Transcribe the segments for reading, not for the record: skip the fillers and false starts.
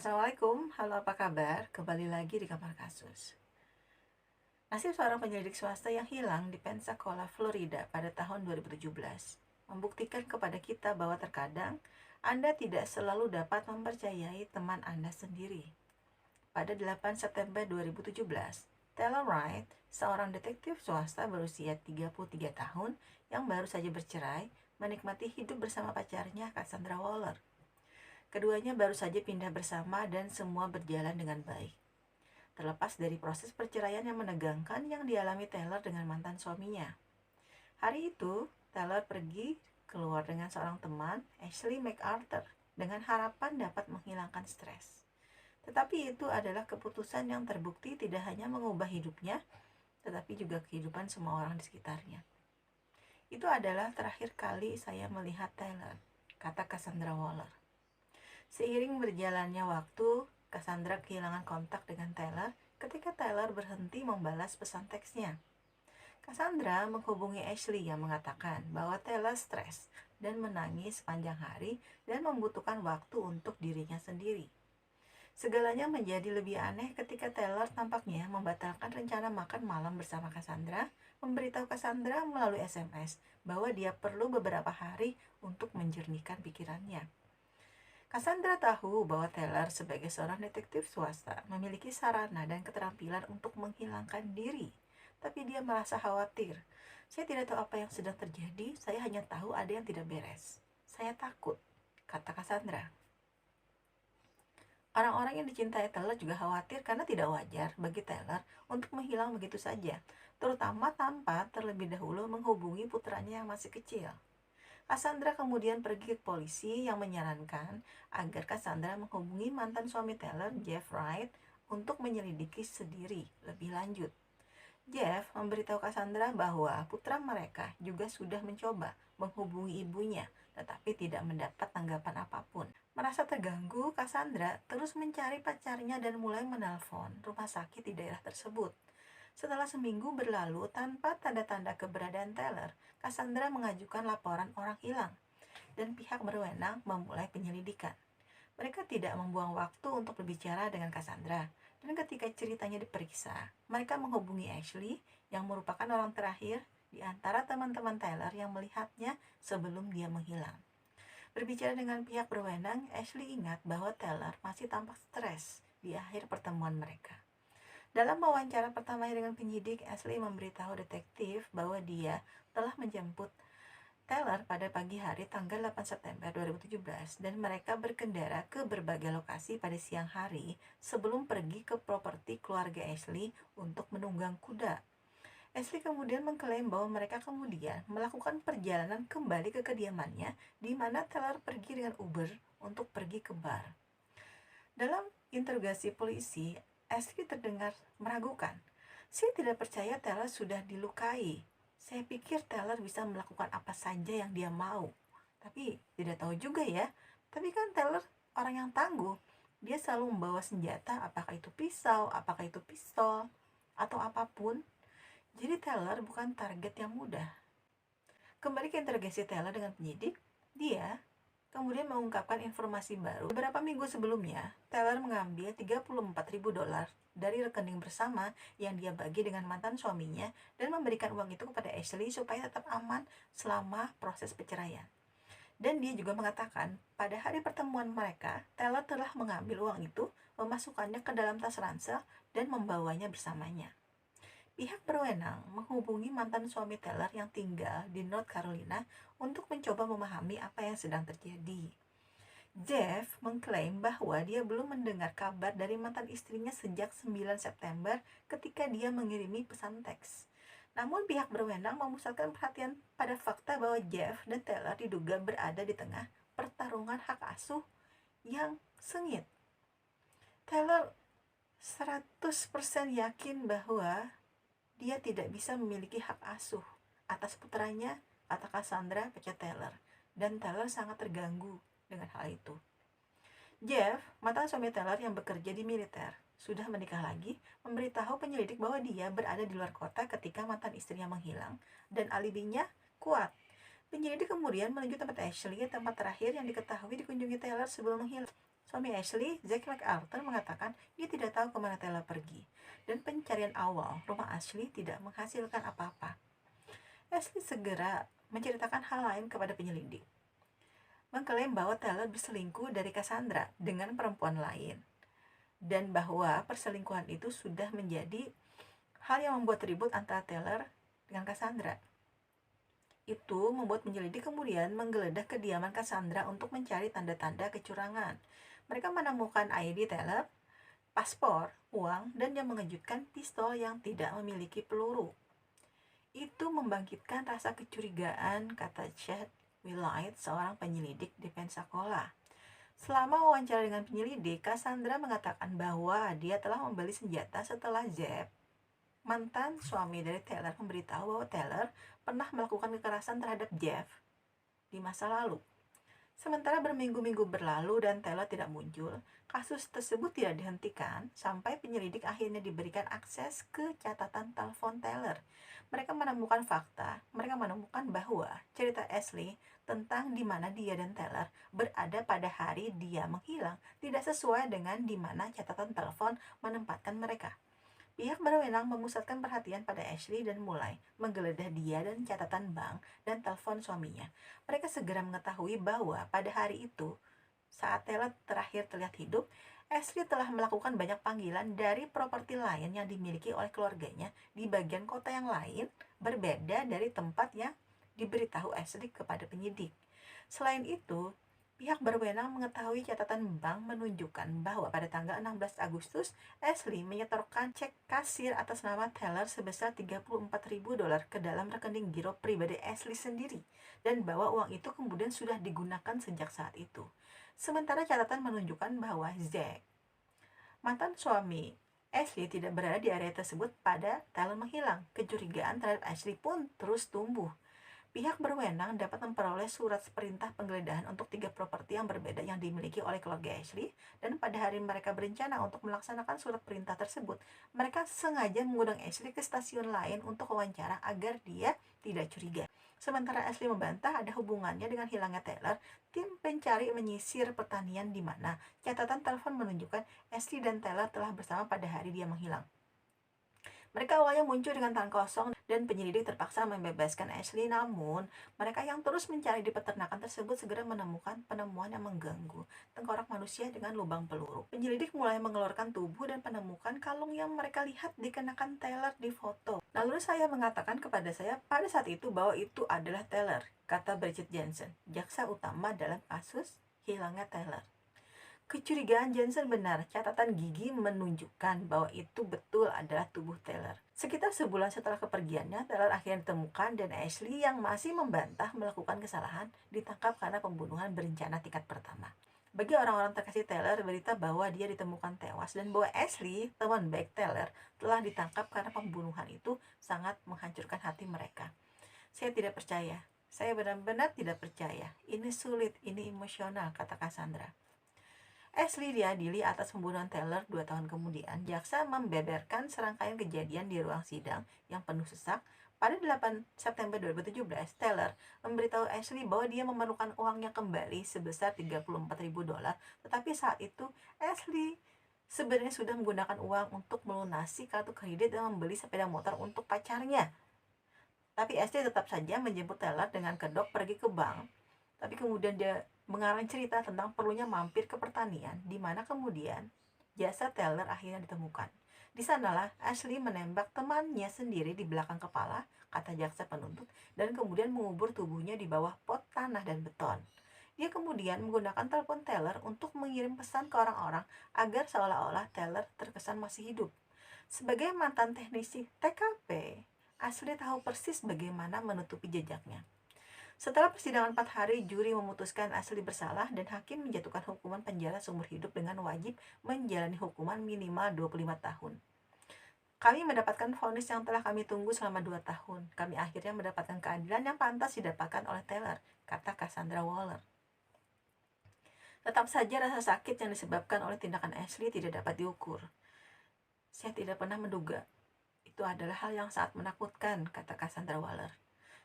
Assalamualaikum, halo apa kabar? Kembali lagi di Kamar Kasus. Nasib seorang penyelidik swasta yang hilang di Pensacola, Florida pada tahun 2017 membuktikan kepada kita bahwa terkadang Anda tidak selalu dapat mempercayai teman Anda sendiri. Pada 8 September 2017, Taylor Wright, seorang detektif swasta berusia 33 tahun yang baru saja bercerai, menikmati hidup bersama pacarnya Cassandra Waller. Keduanya baru saja pindah bersama dan semua berjalan dengan baik. Terlepas dari proses perceraian yang menegangkan yang dialami Taylor dengan mantan suaminya. Hari itu, Taylor pergi keluar dengan seorang teman, Ashley MacArthur, dengan harapan dapat menghilangkan stres. Tetapi itu adalah keputusan yang terbukti tidak hanya mengubah hidupnya, tetapi juga kehidupan semua orang di sekitarnya. Itu adalah terakhir kali saya melihat Taylor, kata Cassandra Waller. Seiring berjalannya waktu, Cassandra kehilangan kontak dengan Taylor ketika Taylor berhenti membalas pesan teksnya. Cassandra menghubungi Ashley yang mengatakan bahwa Taylor stres dan menangis sepanjang hari dan membutuhkan waktu untuk dirinya sendiri. Segalanya menjadi lebih aneh ketika Taylor tampaknya membatalkan rencana makan malam bersama Cassandra, memberitahu Cassandra melalui SMS bahwa dia perlu beberapa hari untuk menjernihkan pikirannya. Cassandra tahu bahwa Taylor sebagai seorang detektif swasta memiliki sarana dan keterampilan untuk menghilangkan diri, tapi dia merasa khawatir. Saya tidak tahu apa yang sedang terjadi, saya hanya tahu ada yang tidak beres. Saya takut, kata Cassandra. Orang-orang yang dicintai Taylor juga khawatir karena tidak wajar bagi Taylor untuk menghilang begitu saja, terutama tanpa terlebih dahulu menghubungi putranya yang masih kecil. Cassandra kemudian pergi ke polisi yang menyarankan agar Cassandra menghubungi mantan suami Taylor, Jeff Wright, untuk menyelidiki sendiri lebih lanjut. Jeff memberitahu Cassandra bahwa putra mereka juga sudah mencoba menghubungi ibunya, tetapi tidak mendapat tanggapan apapun. Merasa terganggu, Cassandra terus mencari pacarnya dan mulai menelpon rumah sakit di daerah tersebut. Setelah seminggu berlalu tanpa tanda-tanda keberadaan Taylor, Cassandra mengajukan laporan orang hilang, dan pihak berwenang memulai penyelidikan. Mereka tidak membuang waktu untuk berbicara dengan Cassandra, dan ketika ceritanya diperiksa, mereka menghubungi Ashley, yang merupakan orang terakhir di antara teman-teman Taylor yang melihatnya sebelum dia menghilang. Berbicara dengan pihak berwenang, Ashley ingat bahwa Taylor masih tampak stres di akhir pertemuan mereka. Dalam wawancara pertamanya dengan penyidik, Ashley memberitahu detektif bahwa dia telah menjemput Taylor pada pagi hari tanggal 8 September 2017 dan mereka berkendara ke berbagai lokasi pada siang hari sebelum pergi ke properti keluarga Ashley untuk menunggang kuda. Ashley kemudian mengklaim bahwa mereka kemudian melakukan perjalanan kembali ke kediamannya di mana Taylor pergi dengan Uber untuk pergi ke bar. Dalam interogasi polisi, Ashley terdengar meragukan. Saya tidak percaya Taylor sudah dilukai. Saya pikir Taylor bisa melakukan apa saja yang dia mau. Tapi tidak tahu juga ya. Tapi kan Taylor orang yang tangguh. Dia selalu membawa senjata, apakah itu pisau, apakah itu pistol, atau apapun. Jadi Taylor bukan target yang mudah. Kembali ke interogasi Taylor dengan penyidik, dia kemudian mengungkapkan informasi baru. Beberapa minggu sebelumnya, Taylor mengambil $34.000 dari rekening bersama yang dia bagi dengan mantan suaminya dan memberikan uang itu kepada Ashley supaya tetap aman selama proses perceraian. Dan dia juga mengatakan, pada hari pertemuan mereka, Taylor telah mengambil uang itu, memasukkannya ke dalam tas ransel, dan membawanya bersamanya. Pihak berwenang menghubungi mantan suami Taylor yang tinggal di North Carolina untuk mencoba memahami apa yang sedang terjadi. Jeff mengklaim bahwa dia belum mendengar kabar dari mantan istrinya sejak 9 September ketika dia mengirimi pesan teks. Namun pihak berwenang memusatkan perhatian pada fakta bahwa Jeff dan Taylor diduga berada di tengah pertarungan hak asuh yang sengit. Taylor 100% yakin bahwa dia tidak bisa memiliki hak asuh atas putranya, kata Cassandra pada Taylor, dan Taylor sangat terganggu dengan hal itu. Jeff, mantan suami Taylor yang bekerja di militer, sudah menikah lagi, memberitahu penyelidik bahwa dia berada di luar kota ketika mantan istrinya menghilang, dan alibinya kuat. Penyelidik kemudian menuju tempat Ashley, tempat terakhir yang diketahui dikunjungi Taylor sebelum menghilang. Suami Ashley, Jack MacArthur, mengatakan dia tidak tahu kemana Taylor pergi, dan pencarian awal rumah Ashley tidak menghasilkan apa-apa. Ashley segera menceritakan hal lain kepada penyelidik, mengklaim bahwa Taylor berselingkuh dari Cassandra dengan perempuan lain, dan bahwa perselingkuhan itu sudah menjadi hal yang membuat ribut antara Taylor dengan Cassandra. Itu membuat penyelidik kemudian menggeledah kediaman Cassandra untuk mencari tanda-tanda kecurangan. Mereka menemukan ID Taylor, paspor, uang, dan yang mengejutkan, pistol yang tidak memiliki peluru. Itu membangkitkan rasa kecurigaan, kata Chad Willite, seorang penyelidik di Pensacola. Selama wawancara dengan penyelidik, Cassandra mengatakan bahwa dia telah membeli senjata setelah Jeff, mantan suami dari Taylor, memberitahu bahwa Taylor pernah melakukan kekerasan terhadap Jeff di masa lalu. Sementara berminggu-minggu berlalu dan Taylor tidak muncul, kasus tersebut tidak dihentikan sampai penyelidik akhirnya diberikan akses ke catatan telepon Taylor. Mereka menemukan bahwa cerita Ashley tentang di mana dia dan Taylor berada pada hari dia menghilang tidak sesuai dengan di mana catatan telepon menempatkan mereka. Pihak berwenang memusatkan perhatian pada Ashley dan mulai menggeledah dia dan catatan bank dan telepon suaminya. Mereka segera mengetahui bahwa pada hari itu, saat Taylor terakhir terlihat hidup, Ashley telah melakukan banyak panggilan dari properti lain yang dimiliki oleh keluarganya di bagian kota yang lain, berbeda dari tempat yang diberitahu Ashley kepada penyidik. Selain itu, pihak berwenang mengetahui catatan bank menunjukkan bahwa pada tanggal 16 Agustus, Ashley menyetorkan cek kasir atas nama Taylor sebesar $34.000 ke dalam rekening giro pribadi Ashley sendiri, dan bahwa uang itu kemudian sudah digunakan sejak saat itu. Sementara catatan menunjukkan bahwa Zack, mantan suami Ashley, tidak berada di area tersebut pada Taylor menghilang. Kecurigaan terhadap Ashley pun terus tumbuh. Pihak berwenang dapat memperoleh surat perintah penggeledahan untuk 3 properti yang berbeda yang dimiliki oleh keluarga Ashley, dan pada hari mereka berencana untuk melaksanakan surat perintah tersebut, mereka sengaja mengundang Ashley ke stasiun lain untuk wawancara agar dia tidak curiga. Sementara Ashley membantah ada hubungannya dengan hilangnya Taylor, tim pencari menyisir pertanian di mana catatan telepon menunjukkan Ashley dan Taylor telah bersama pada hari dia menghilang. Mereka awalnya muncul dengan tangan kosong dan penyelidik terpaksa membebaskan Ashley, namun mereka yang terus mencari di peternakan tersebut segera menemukan penemuan yang mengganggu, tengkorak manusia dengan lubang peluru. Penyelidik mulai mengeluarkan tubuh dan menemukan kalung yang mereka lihat dikenakan Taylor di foto. Lalu saya mengatakan kepada saya pada saat itu bahwa itu adalah Taylor, kata Bridget Jensen, jaksa utama dalam kasus hilangnya Taylor. Kecurigaan Jensen benar, catatan gigi menunjukkan bahwa itu betul adalah tubuh Taylor. Sekitar sebulan setelah kepergiannya, Taylor akhirnya ditemukan dan Ashley yang masih membantah melakukan kesalahan ditangkap karena pembunuhan berencana tingkat pertama. Bagi orang-orang terkasih Taylor, berita bahwa dia ditemukan tewas dan bahwa Ashley, teman baik Taylor, telah ditangkap karena pembunuhan itu sangat menghancurkan hati mereka. Saya tidak percaya. Saya benar-benar tidak percaya. Ini sulit, ini emosional, kata Cassandra. Ashley diadili atas pembunuhan Taylor 2 tahun kemudian. Jaksa membeberkan serangkaian kejadian di ruang sidang yang penuh sesak. Pada 8 September 2017, Taylor memberitahu Ashley bahwa dia memerlukan uangnya kembali sebesar $34.000, tetapi saat itu Ashley sebenarnya sudah menggunakan uang untuk melunasi kartu kredit dan membeli sepeda motor untuk pacarnya. Tapi Ashley tetap saja menjemput Taylor dengan kedok pergi ke bank. Tapi kemudian dia mengarang cerita tentang perlunya mampir ke pertanian, di mana kemudian jasad Taylor akhirnya ditemukan. Di sanalah Ashley menembak temannya sendiri di belakang kepala, kata jaksa penuntut, dan kemudian mengubur tubuhnya di bawah pot tanah dan beton. Dia kemudian menggunakan telepon Taylor untuk mengirim pesan ke orang-orang agar seolah-olah Taylor terkesan masih hidup. Sebagai mantan teknisi TKP, Ashley tahu persis bagaimana menutupi jejaknya. Setelah persidangan 4 hari, juri memutuskan Ashley bersalah dan hakim menjatuhkan hukuman penjara seumur hidup dengan wajib menjalani hukuman minimal 25 tahun. Kami mendapatkan vonis yang telah kami tunggu selama 2 tahun. Kami akhirnya mendapatkan keadilan yang pantas didapatkan oleh Taylor, kata Cassandra Waller. Tetap saja rasa sakit yang disebabkan oleh tindakan Ashley tidak dapat diukur. Saya tidak pernah menduga. Itu adalah hal yang sangat menakutkan, kata Cassandra Waller.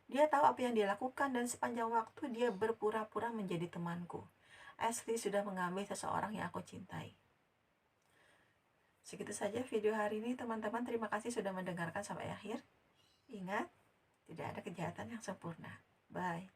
Dia tahu apa yang dia lakukan dan sepanjang waktu dia berpura-pura menjadi temanku. Ashley sudah mengambil seseorang yang aku cintai. Segitu saja video hari ini teman-teman. Terima kasih sudah mendengarkan sampai akhir. Ingat, tidak ada kejahatan yang sempurna. Bye.